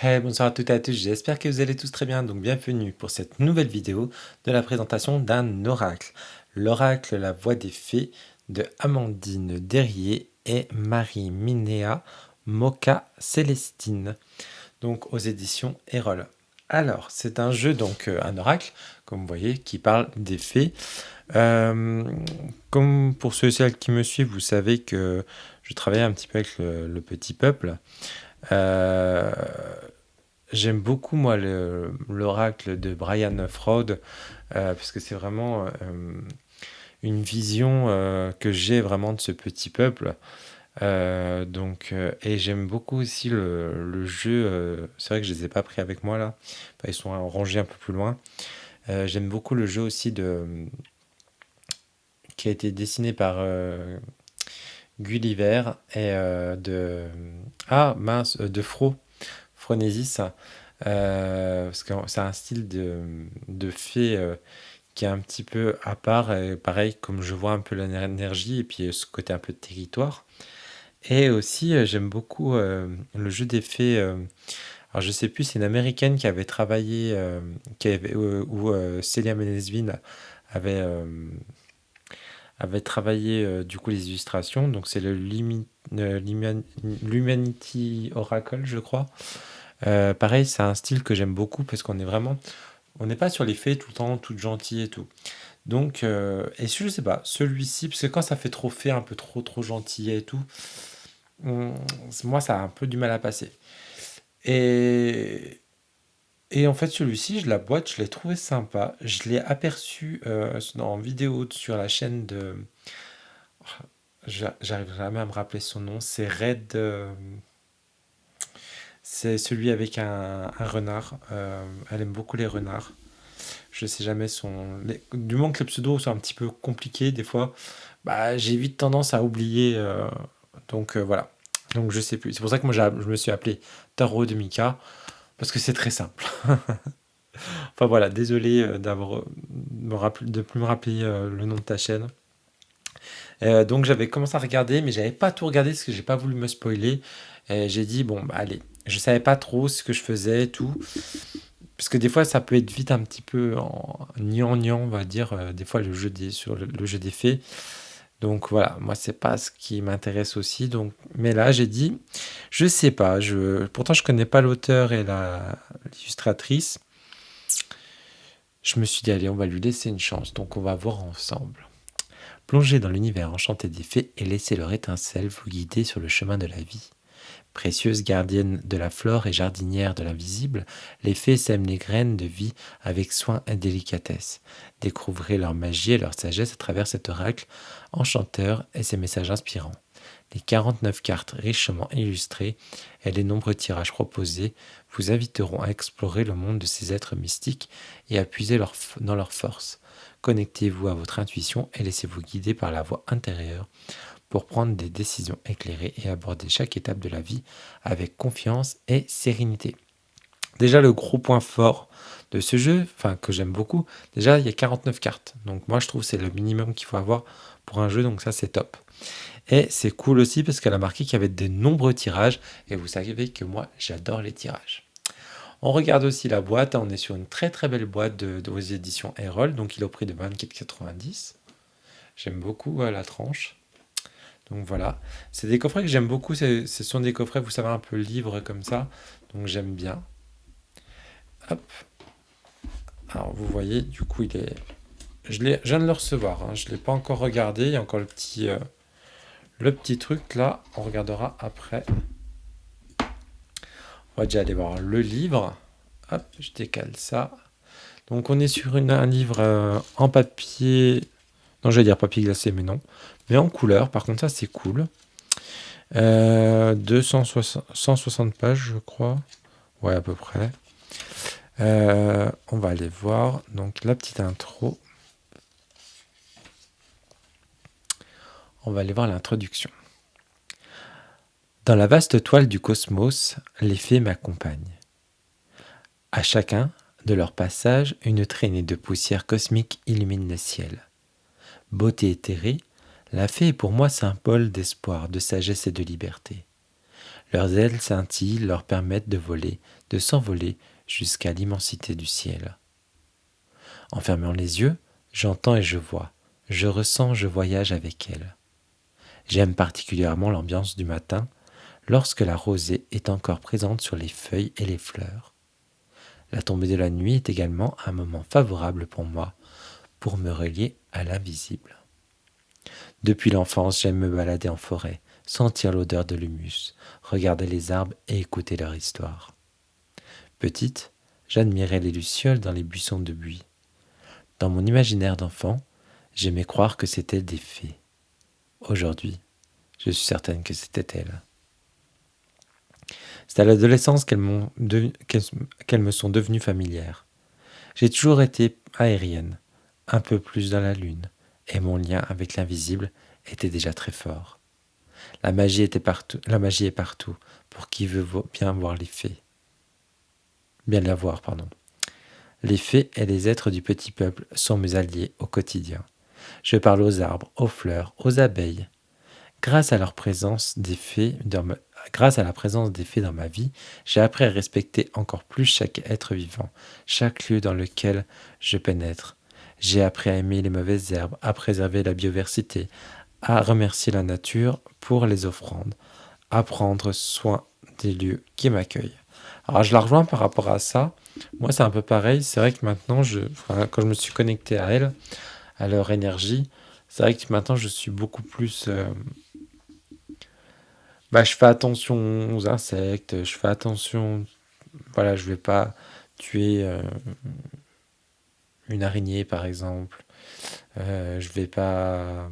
Hey, bonsoir à toutes et à tous, j'espère que vous allez tous très bien, donc bienvenue pour cette nouvelle vidéo de la présentation d'un oracle. L'oracle La Voix des Fées de Amandine Derrier et Marie-Minéa Moka Célestine, donc aux éditions Erol. Alors, c'est un jeu, donc un oracle, comme vous voyez, qui parle des fées. Euh, Comme pour ceux et celles qui me suivent, vous savez que je travaille un petit peu avec le petit peuple. Euh, J'aime beaucoup, moi, l'oracle de Brian Froud, parce que c'est vraiment une vision que j'ai vraiment de ce petit peuple. Et j'aime beaucoup aussi le jeu. C'est vrai que je les ai pas pris avec moi là. Enfin, ils sont rangés un peu plus loin. J'aime beaucoup le jeu aussi qui a été dessiné par Gulliver et de Phronésis. Parce que c'est un style de fée qui est un petit peu à part, et pareil, comme je vois un peu l'énergie, et puis ce côté un peu de territoire. Et aussi, j'aime beaucoup le jeu des fées. Alors, je sais plus, c'est une américaine qui avait travaillé, où Celia Menesvin avait, euh, avait travaillé du coup les illustrations. Donc, c'est l'Humanity Oracle, je crois. Pareil, c'est un style que j'aime beaucoup parce qu'on est vraiment, on n'est pas sur les fées tout le temps, toutes gentilles et tout. Donc, je sais pas, celui-ci, parce que quand ça fait trop fait, un peu trop gentil et tout, hum, moi ça a un peu du mal à passer. Et, et en fait, celui-ci, la boîte, je l'ai trouvé sympa. Je l'ai aperçu en vidéo sur la chaîne de. J'arrive jamais à me rappeler son nom. C'est Red. C'est celui avec un renard. Elle aime beaucoup les renards. Je sais jamais son. Du moment que les pseudos sont un petit peu compliqués, des fois, bah, j'ai vite tendance à oublier. Voilà. Donc je sais plus. C'est pour ça que moi je me suis appelé Tarot de Mika, parce que c'est très simple. Enfin voilà, désolé d'avoir de plus me rappeler le nom de ta chaîne. Donc j'avais commencé à regarder, mais j'avais pas tout regardé parce que j'ai pas voulu me spoiler. Et j'ai dit bon bah allez, je savais pas trop ce que je faisais et tout. Parce que des fois, ça peut être vite un petit peu en gnangnan, on va dire, des fois sur le jeu des fées. Donc voilà, moi, c'est pas ce qui m'intéresse aussi. Donc, mais là, j'ai dit, je sais pas, pourtant, je connais pas l'auteur et l'illustratrice. Je me suis dit, allez, on va lui laisser une chance. Donc, on va voir ensemble. Plongez dans l'univers enchanté des fées et laissez leur étincelle vous guider sur le chemin de la vie. Précieuses gardiennes de la flore et jardinières de l'invisible, les fées sèment les graines de vie avec soin et délicatesse. Découvrez leur magie et leur sagesse à travers cet oracle enchanteur et ses messages inspirants. Les 49 cartes richement illustrées et les nombreux tirages proposés vous inviteront à explorer le monde de ces êtres mystiques et à puiser dans leur force. Connectez-vous à votre intuition et laissez-vous guider par la voix intérieure pour prendre des décisions éclairées et aborder chaque étape de la vie avec confiance et sérénité. Déjà, le gros point fort de ce jeu, enfin que j'aime beaucoup, déjà il y a 49 cartes. Donc moi je trouve que c'est le minimum qu'il faut avoir pour un jeu, donc ça c'est top. Et c'est cool aussi parce qu'elle a marqué qu'il y avait de nombreux tirages, et vous savez que moi j'adore les tirages. On regarde aussi la boîte, on est sur une très très belle boîte aux éditions Erol, donc il est au prix de 24,90. J'aime beaucoup la tranche. Donc voilà, c'est des coffrets que j'aime beaucoup. Ce sont des coffrets, vous savez, un peu livres comme ça. Donc j'aime bien. Hop. Alors vous voyez, du coup, je viens de le recevoir. Je ne l'ai pas encore regardé. Il y a encore le petit truc là. On regardera après. On va déjà aller voir le livre. Hop, je décale ça. Donc on est sur un livre en papier. Non, j'allais dire papier glacé, mais non. Mais en couleur. Par contre, ça c'est cool. 160 pages, je crois. Ouais, à peu près. On va aller voir donc la petite intro. On va aller voir l'introduction. Dans la vaste toile du cosmos, les fées m'accompagnent. À chacun de leur passage, une traînée de poussière cosmique illumine le ciel. Beauté éthérée, la fée est pour moi symbole d'espoir, de sagesse et de liberté. Leurs ailes scintillent leur permettent de voler, de s'envoler jusqu'à l'immensité du ciel. En fermant les yeux, j'entends et je vois, je ressens, je voyage avec elles. J'aime particulièrement l'ambiance du matin, lorsque la rosée est encore présente sur les feuilles et les fleurs. La tombée de la nuit est également un moment favorable pour moi, pour me relier à l'invisible. Depuis l'enfance, j'aime me balader en forêt, sentir l'odeur de l'humus, regarder les arbres et écouter leur histoire. Petite, j'admirais les lucioles dans les buissons de buis. Dans mon imaginaire d'enfant, j'aimais croire que c'était des fées. Aujourd'hui, je suis certaine que c'était elles. C'est à l'adolescence qu'elles me sont devenues familières. J'ai toujours été aérienne, un peu plus dans la lune, et mon lien avec l'invisible était déjà très fort. La magie est partout, pour qui veut bien voir les fées. Bien la voir, pardon. Les fées et les êtres du petit peuple sont mes alliés au quotidien. Je parle aux arbres, aux fleurs, aux abeilles. Grâce à la présence des fées dans ma vie, j'ai appris à respecter encore plus chaque être vivant, chaque lieu dans lequel je pénètre. J'ai appris à aimer les mauvaises herbes, à préserver la biodiversité, à remercier la nature pour les offrandes, à prendre soin des lieux qui m'accueillent. Alors je la rejoins par rapport à ça. Moi c'est un peu pareil. C'est vrai que maintenant, quand je me suis connecté à elles, à leur énergie, c'est vrai que maintenant je suis beaucoup plus... je fais attention aux insectes, je fais attention... Voilà, je vais pas tuer une araignée par exemple. Je vais pas...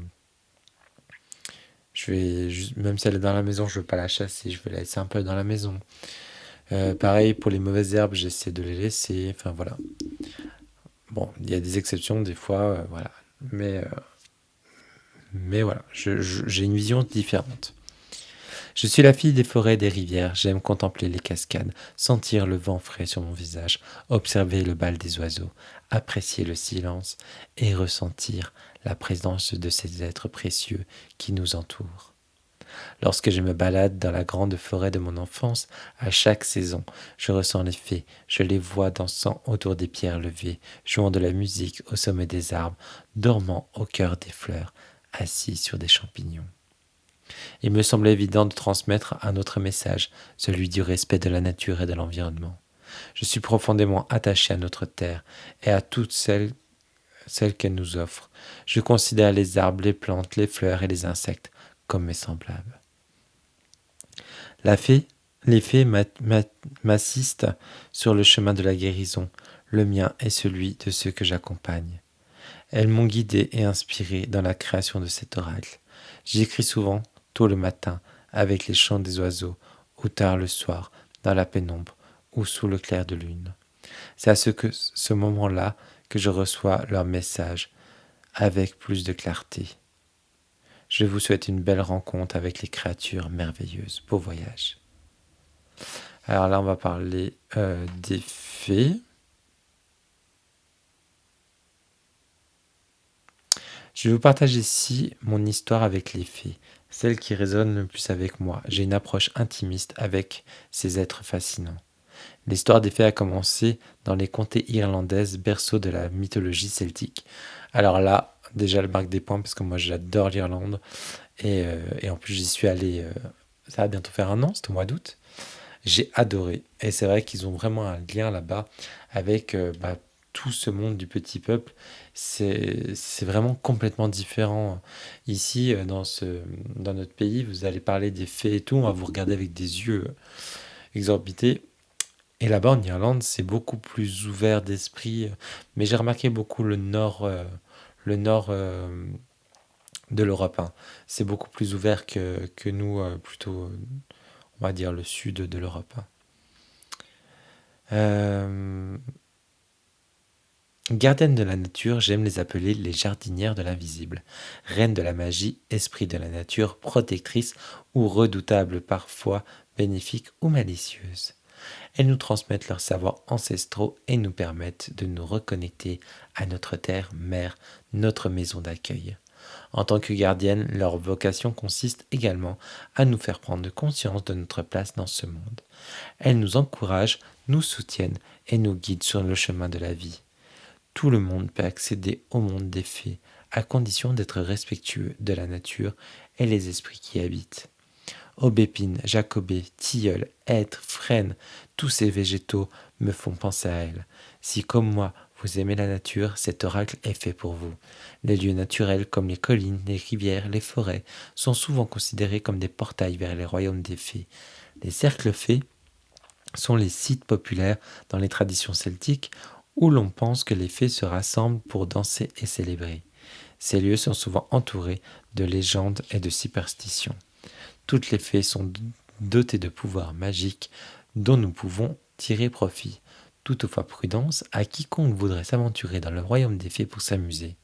même si elle est dans la maison, je vais pas la chasser, je vais la laisser un peu dans la maison. Pareil, pour les mauvaises herbes, j'essaie de les laisser. Enfin, voilà. Bon, il y a des exceptions des fois, voilà. Mais voilà, j'ai une vision différente. Je suis la fille des forêts et des rivières. J'aime contempler les cascades, sentir le vent frais sur mon visage, observer le bal des oiseaux, apprécier le silence et ressentir la présence de ces êtres précieux qui nous entourent. Lorsque je me balade dans la grande forêt de mon enfance, à chaque saison, je ressens les fées, je les vois dansant autour des pierres levées, jouant de la musique au sommet des arbres, dormant au cœur des fleurs, assis sur des champignons. Il me semble évident de transmettre un autre message, celui du respect de la nature et de l'environnement. Je suis profondément attaché à notre terre et à toutes celles qu'elle nous offre. Je considère les arbres, les plantes, les fleurs et les insectes comme mes semblables. Les fées m'assistent sur le chemin de la guérison, le mien et celui de ceux que j'accompagne. Elles m'ont guidé et inspiré dans la création de cet oracle. J'écris souvent, tôt le matin, avec les chants des oiseaux, ou tard le soir, dans la pénombre, ou sous le clair de lune. C'est à ce moment-là que je reçois leur message, avec plus de clarté. Je vous souhaite une belle rencontre avec les créatures merveilleuses. Beau voyage. Alors là, on va parler des fées. Je vais vous partager ici mon histoire avec les fées, celle qui résonne le plus avec moi. J'ai une approche intimiste avec ces êtres fascinants. L'histoire des fées a commencé dans les comtés irlandaises, berceau de la mythologie celtique. Alors là, déjà, elle marque des points parce que moi j'adore l'Irlande. Et en plus, j'y suis allé, ça va bientôt faire un an, c'était au mois d'août. J'ai adoré. Et c'est vrai qu'ils ont vraiment un lien là-bas avec tout ce monde du petit peuple. C'est vraiment complètement différent. Ici, dans notre pays, vous allez parler des fées et tout, on va vous regarder avec des yeux exorbités. Et là-bas, en Irlande, c'est beaucoup plus ouvert d'esprit. Mais j'ai remarqué beaucoup le nord de l'Europe, hein. C'est beaucoup plus ouvert que nous, plutôt, on va dire, le sud de l'Europe, hein. Euh, Gardiennes de la nature, j'aime les appeler les jardinières de l'invisible. Reines de la magie, esprit de la nature, protectrices ou redoutables parfois, bénéfiques ou malicieuses. Elles nous transmettent leurs savoirs ancestraux et nous permettent de nous reconnecter à notre terre, mère, notre maison d'accueil. En tant que gardiennes, leur vocation consiste également à nous faire prendre conscience de notre place dans ce monde. Elles nous encouragent, nous soutiennent et nous guident sur le chemin de la vie. Tout le monde peut accéder au monde des fées, à condition d'être respectueux de la nature et les esprits qui y habitent. Aubépine, jacobée, tilleul, hêtre, frêne, tous ces végétaux me font penser à elle. Si, comme moi, vous aimez la nature, cet oracle est fait pour vous. Les lieux naturels comme les collines, les rivières, les forêts sont souvent considérés comme des portails vers les royaumes des fées. Les cercles fées sont les sites populaires dans les traditions celtiques où l'on pense que les fées se rassemblent pour danser et célébrer. Ces lieux sont souvent entourés de légendes et de superstitions. Toutes les fées sont dotées de pouvoirs magiques dont nous pouvons tirer profit. Toutefois, prudence à quiconque voudrait s'aventurer dans le royaume des fées pour s'amuser.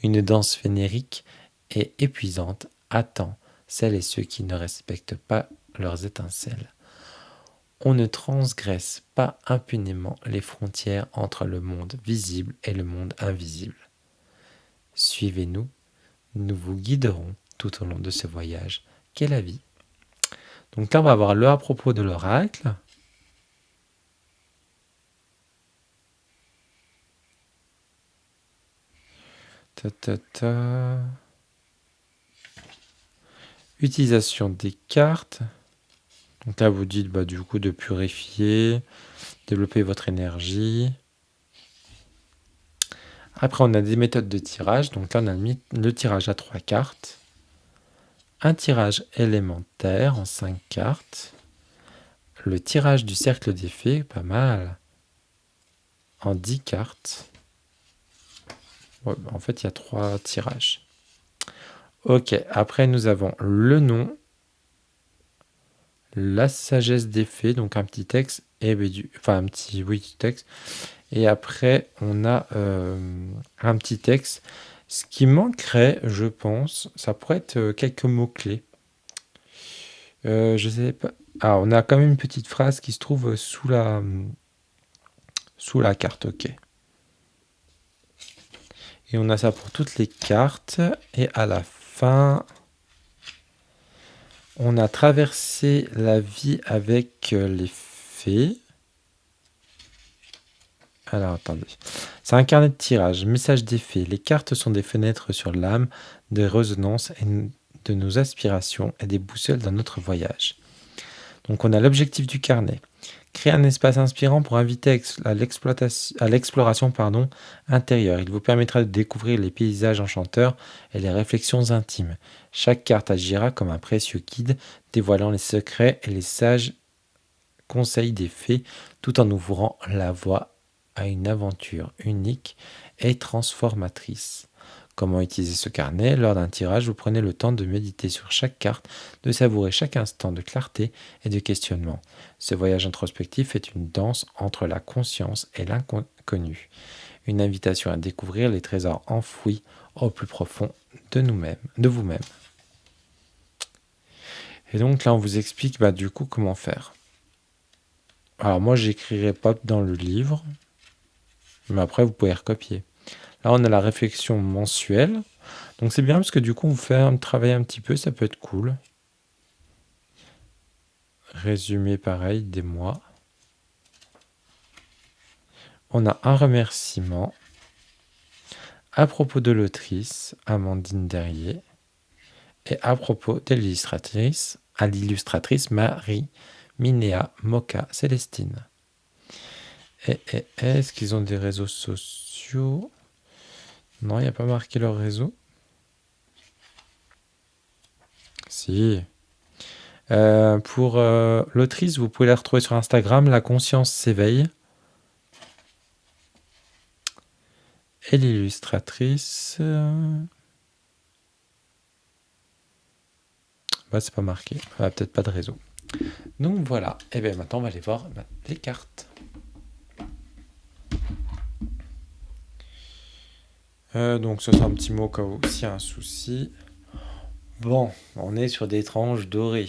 Une danse fénérique et épuisante attend celles et ceux qui ne respectent pas leurs étincelles. On ne transgresse pas impunément les frontières entre le monde visible et le monde invisible. Suivez-nous, nous vous guiderons tout au long de ce voyage qu'est la vie. Donc là, on va voir le à propos de l'oracle. Ta, ta, ta. Utilisation des cartes. Donc là, vous dites du coup de purifier, développer votre énergie. Après, on a des méthodes de tirage. Donc là, on a mis le tirage à 3 cartes. Un tirage élémentaire en 5 cartes. Le tirage du cercle des fées, pas mal, en 10 cartes. Ouais, en fait, il y a 3 tirages. Ok, après, nous avons le nom, la sagesse des fées, donc un petit texte, et enfin un petit texte. Et après, on a un petit texte. Ce qui manquerait, je pense, ça pourrait être quelques mots-clés. Je sais pas. Ah, on a quand même une petite phrase qui se trouve sous la carte, ok. Et on a ça pour toutes les cartes. Et à la fin, on a traversé la vie avec les fées. Alors, attendez. C'est un carnet de tirage, message des fées. Les cartes sont des fenêtres sur l'âme, des résonances et de nos aspirations et des boussoles dans notre voyage. Donc, on a l'objectif du carnet. Créer un espace inspirant pour inviter à l'exploration intérieure. Il vous permettra de découvrir les paysages enchanteurs et les réflexions intimes. Chaque carte agira comme un précieux guide, dévoilant les secrets et les sages conseils des fées, tout en ouvrant la voie à une aventure unique et transformatrice. Comment utiliser ce carnet? Lors d'un tirage, vous prenez le temps de méditer sur chaque carte, de savourer chaque instant de clarté et de questionnement. Ce voyage introspectif est une danse entre la conscience et l'inconnu, une invitation à découvrir les trésors enfouis au plus profond de nous-mêmes, de vous-même. Et donc là, on vous explique du coup comment faire. Alors moi, j'écrirai pas dans le livre, mais après, vous pouvez recopier. Là, on a la réflexion mensuelle. Donc, c'est bien parce que du coup, on fait travailler un petit peu, ça peut être cool. Résumé pareil des mois. On a un remerciement à propos de l'autrice, Amandine Derrier, et à propos de l'illustratrice, Marie Minéa Moka Célestine. Et est-ce qu'ils ont des réseaux sociaux? Non, il n'y a pas marqué leur réseau. Si. Pour l'autrice, vous pouvez la retrouver sur Instagram, La Conscience s'éveille. Et l'illustratrice... c'est pas marqué. Peut-être pas de réseau. Donc voilà. Et bien maintenant, on va aller voir les cartes. Donc ça, c'est un petit mot au cas où s'il y a un souci. Bon, on est sur des tranches dorées.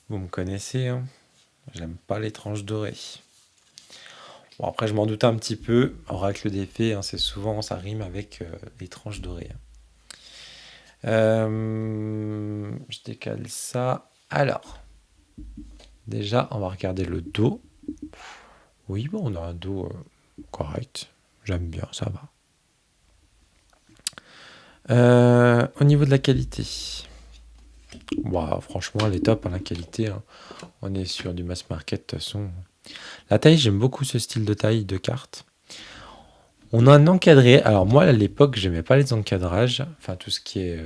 Vous me connaissez, hein, j'aime pas les tranches dorées. Bon, après, je m'en doute un petit peu. Oracle des fées, c'est souvent, ça rime avec les tranches dorées. Je décale ça. Alors, déjà, on va regarder le dos. Oui, bon, on a un dos correct. J'aime bien, ça va. Au niveau de la qualité, bah, franchement, elle est top, hein, la qualité, hein. On est sur du mass market, de toute façon. La taille, j'aime beaucoup ce style de taille de carte. On a un encadré. Alors moi, à l'époque, j'aimais pas les encadrages. Enfin, tout ce qui est...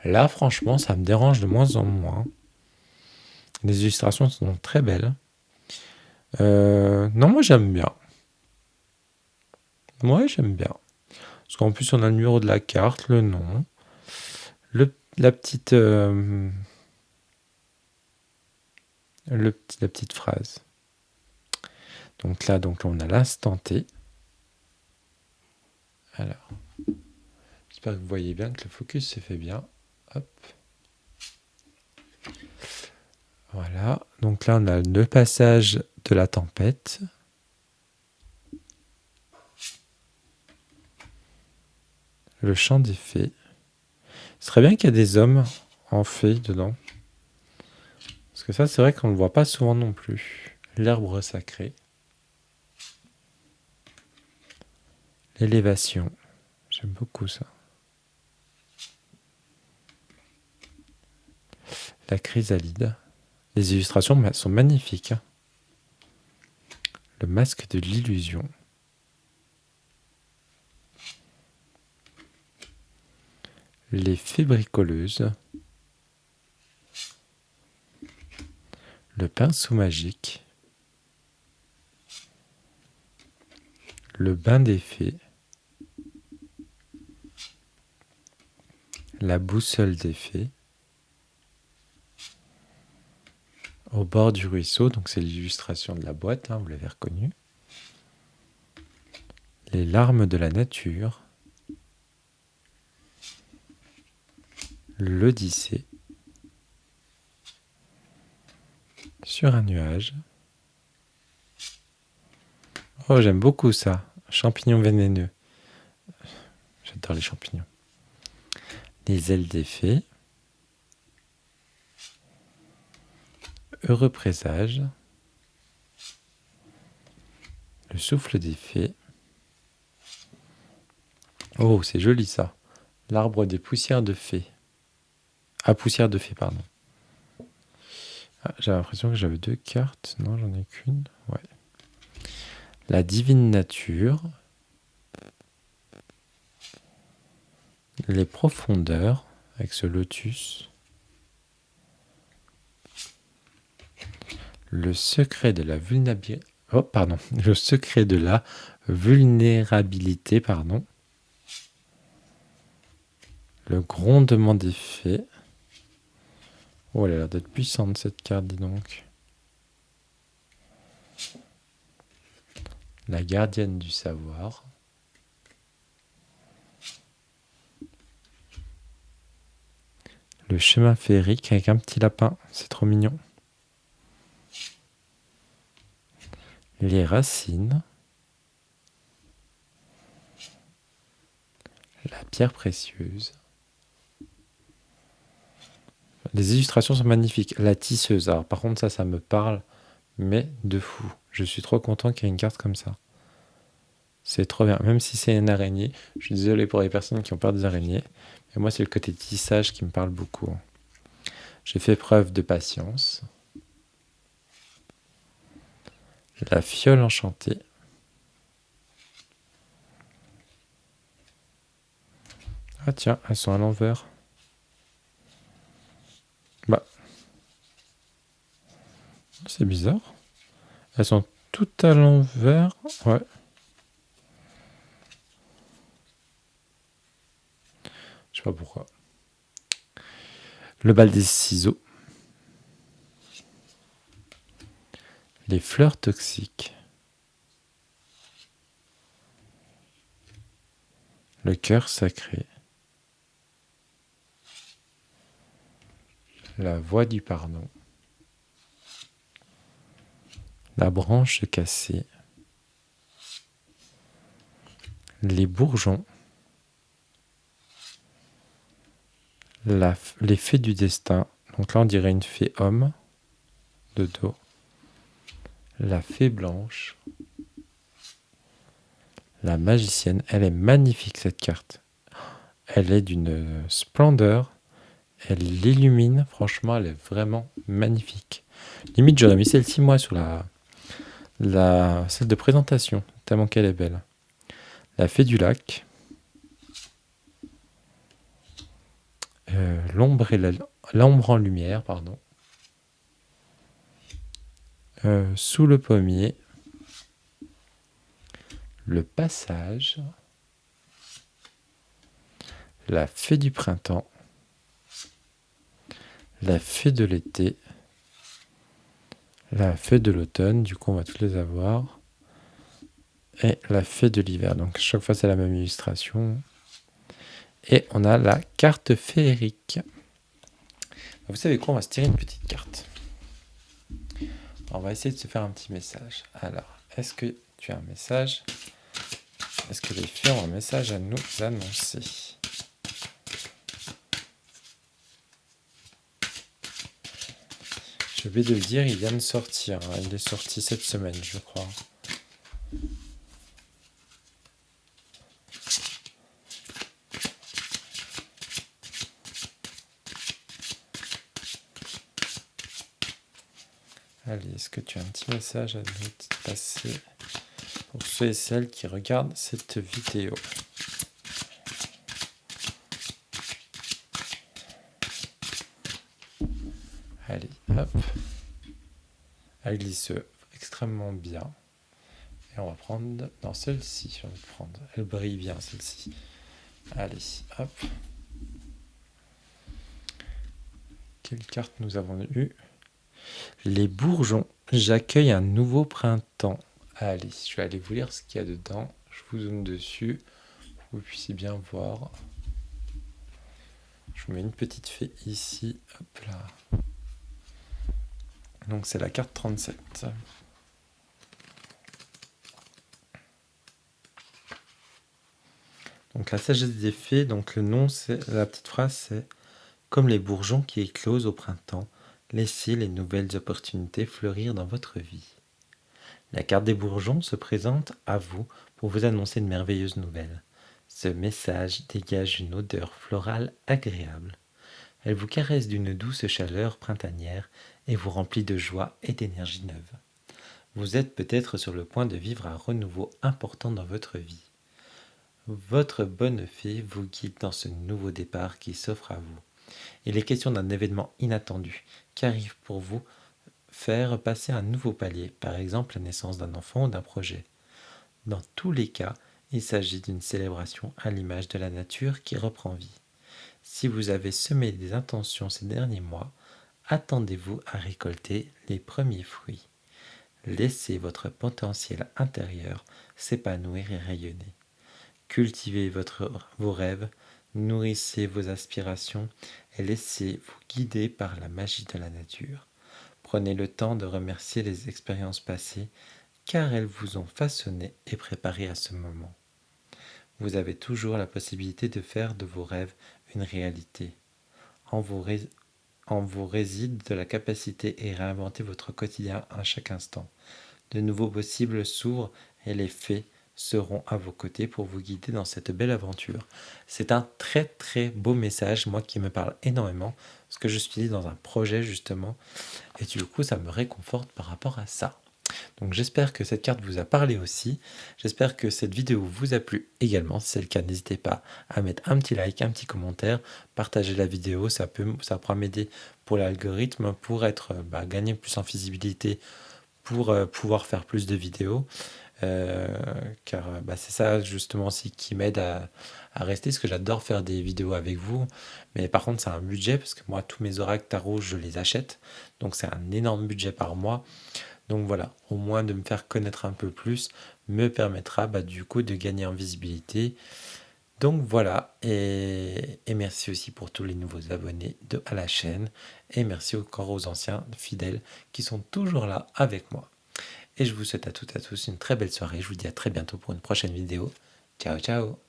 Là, franchement, ça me dérange de moins en moins. Les illustrations sont très belles. Non, moi, j'aime bien. Moi, j'aime bien. Parce qu'en plus, on a le numéro de la carte, le nom, la petite... la petite phrase. Donc là, on a l'instant T. Alors, j'espère que vous voyez bien que le focus se fait bien. Hop. Voilà. Donc là, on a le passage de la tempête. Le champ des fées. Ce serait bien qu'il y ait des hommes en fées dedans. Parce que ça, c'est vrai qu'on ne le voit pas souvent non plus. L'herbe sacré. L'élévation. J'aime beaucoup ça. La chrysalide. Les illustrations sont magnifiques. Le masque de l'illusion. Les fées bricoleuses. Le pinceau magique. Le bain des fées. La boussole des fées. Au bord du ruisseau, donc c'est l'illustration de la boîte, hein, vous l'avez reconnu. Les larmes de la nature. L'Odyssée. Sur un nuage. Oh, j'aime beaucoup ça. Champignons vénéneux. J'adore les champignons. Les ailes des fées. Heureux présage. Le souffle des fées. Oh, c'est joli ça. L'arbre des poussières de fées. Ah, poussière de fées, pardon. Ah, j'avais l'impression que j'avais 2 cartes. Non, j'en ai qu'une. Ouais. La divine nature. Les profondeurs, avec ce lotus. Le secret de la vulnérabilité. Oh, pardon. Le secret de la vulnérabilité, pardon. Le grondement des fées. Oh, elle a l'air d'être puissante cette carte, dis donc. La gardienne du savoir. Le chemin féerique avec un petit lapin, c'est trop mignon. Les racines. La pierre précieuse. Les illustrations sont magnifiques. La tisseuse. Alors par contre ça me parle, mais de fou. Je suis trop content qu'il y ait une carte comme ça. C'est trop bien. Même si c'est une araignée. Je suis désolé pour les personnes qui ont peur des araignées. Mais moi c'est le côté tissage qui me parle beaucoup. J'ai fait preuve de patience. La fiole enchantée. Ah tiens, elles sont à l'envers. Bah. C'est bizarre. Elles sont toutes à l'envers. Ouais. Je sais pas pourquoi. Le bal des ciseaux. Les fleurs toxiques. Le cœur sacré. La voie du pardon. La branche cassée. Les bourgeons. les fées du destin. Donc là, on dirait une fée homme de dos. La fée blanche. La magicienne. Elle est magnifique, cette carte. Elle est d'une splendeur. Elle l'illumine. Franchement, elle est vraiment magnifique. Limite, j'aurais mis celle-ci, moi, sur celle de présentation, tellement qu'elle est belle. La fée du lac. L'ombre en lumière, pardon. Sous le pommier. Le passage. La fée du printemps. La fée de l'été. La fée de l'automne, du coup on va toutes les avoir. Et la fée de l'hiver, donc chaque fois c'est la même illustration. Et on a la carte féerique. Vous savez quoi, on va se tirer une petite carte. On va essayer de se faire un petit message. Alors, est-ce que tu as un message? Est-ce que les fées ont un message à nous annoncer? Je vais de le dire, il vient de sortir. Il est sorti cette semaine, je crois. Allez, est-ce que tu as un petit message à nous passer pour ceux et celles qui regardent cette vidéo? Allez, hop. Elle glisse extrêmement bien. Et on va prendre... Non, celle-ci, je vais prendre. Elle brille bien, celle-ci. Allez, hop. Quelle carte nous avons eu? Les bourgeons. J'accueille un nouveau printemps. Allez, je vais aller vous lire ce qu'il y a dedans. Je vous zoome dessus pour que vous puissiez bien voir. Je vous mets une petite fée ici. Hop là. Donc c'est la carte 37. Donc la sagesse des fées, donc le nom, la petite phrase, c'est « Comme les bourgeons qui éclosent au printemps, laissez les nouvelles opportunités fleurir dans votre vie. » La carte des bourgeons se présente à vous pour vous annoncer une merveilleuse nouvelle. Ce message dégage une odeur florale agréable. Elle vous caresse d'une douce chaleur printanière et vous remplit de joie et d'énergie neuve. Vous êtes peut-être sur le point de vivre un renouveau important dans votre vie. Votre bonne fée vous guide dans ce nouveau départ qui s'offre à vous. Il est question d'un événement inattendu qui arrive pour vous faire passer un nouveau palier, par exemple la naissance d'un enfant ou d'un projet. Dans tous les cas, il s'agit d'une célébration à l'image de la nature qui reprend vie. Si vous avez semé des intentions ces derniers mois, attendez-vous à récolter les premiers fruits. Laissez votre potentiel intérieur s'épanouir et rayonner. Cultivez vos rêves, nourrissez vos aspirations et laissez-vous guider par la magie de la nature. Prenez le temps de remercier les expériences passées car elles vous ont façonné et préparé à ce moment. Vous avez toujours la possibilité de faire de vos rêves une réalité. En vous réside de la capacité et réinventer votre quotidien à chaque instant. De nouveaux possibles s'ouvrent et les fées seront à vos côtés pour vous guider dans cette belle aventure. C'est un très très beau message, moi qui me parle énormément, parce que je suis dans un projet justement, et du coup ça me réconforte par rapport à ça. Donc j'espère que cette carte vous a parlé aussi, j'espère que cette vidéo vous a plu également, si c'est le cas n'hésitez pas à mettre un petit like, un petit commentaire, partager la vidéo, ça pourra m'aider pour l'algorithme, pour gagner plus en visibilité, pour pouvoir faire plus de vidéos. Car c'est ça justement aussi qui m'aide à rester, parce que j'adore faire des vidéos avec vous, mais par contre c'est un budget, parce que moi tous mes oracles tarot je les achète, donc c'est un énorme budget par mois, donc voilà, au moins de me faire connaître un peu plus me permettra du coup de gagner en visibilité. Donc voilà, et merci aussi pour tous les nouveaux abonnés à la chaîne, et merci encore aux anciens fidèles qui sont toujours là avec moi. Et je vous souhaite à toutes et à tous une très belle soirée. Je vous dis à très bientôt pour une prochaine vidéo. Ciao, ciao!